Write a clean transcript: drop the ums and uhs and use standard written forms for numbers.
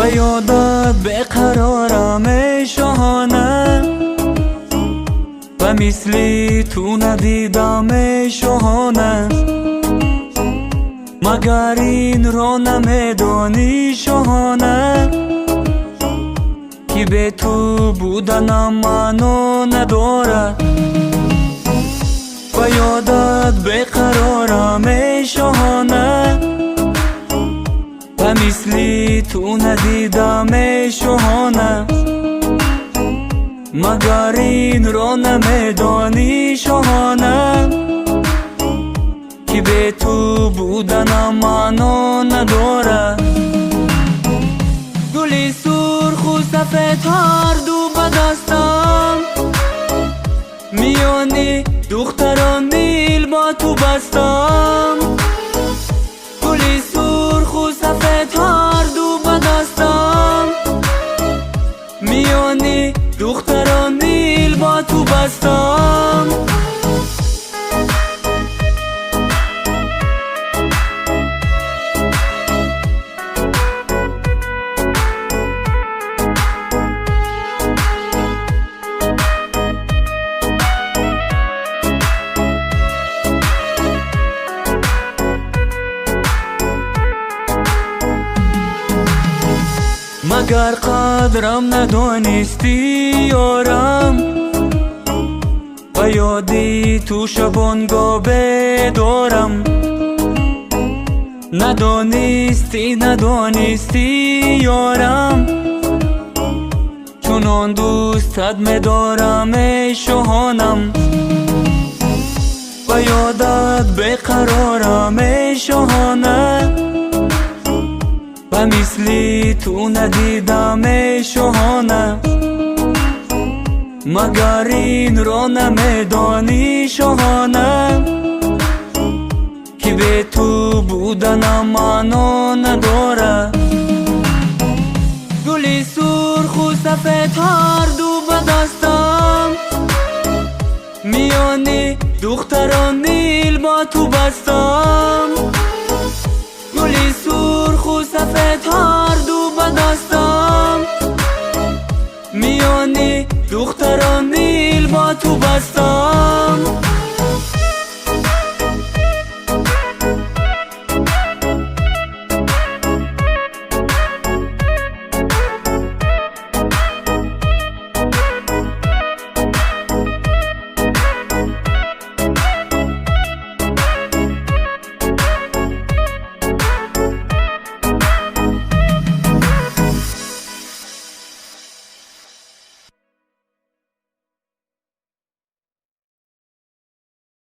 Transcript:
و یادت بقرارم ای شاهانه و مثلی تو ندیدم ای شاهانه مگر این را نمیدانی شاهانه که به تو بودنم منو نداره و یادت بقرارم ای شاهانه و مثلی تو ندیدم ای شاهانه مگر این را نمیدانی شاهانه که به تو بودنم منو نداره گلی سرخ و سفید هر دو به دستم میانی دختران دل با تو بستم گلی سرخ و سفید هر دو به دستم میانی دختران دل با تو بستم مگر قدرم ندانستی یارم و یادی تو شبانگاه بدارم ندانستی یارم چونان دوستت میدارم ای شاهانم و یادت بقرارم ای شاهانه و مثلی تو ندیدم ای شاهانه مگر این را نمیدانی شاهانه که به تو بودنم منو نداره گلی سرخ و سفید هر دو به دستم میانی دختران دل با تو بستم گلی سرخ و سفید هر دو به دستم میانی دختران دل با تو بستم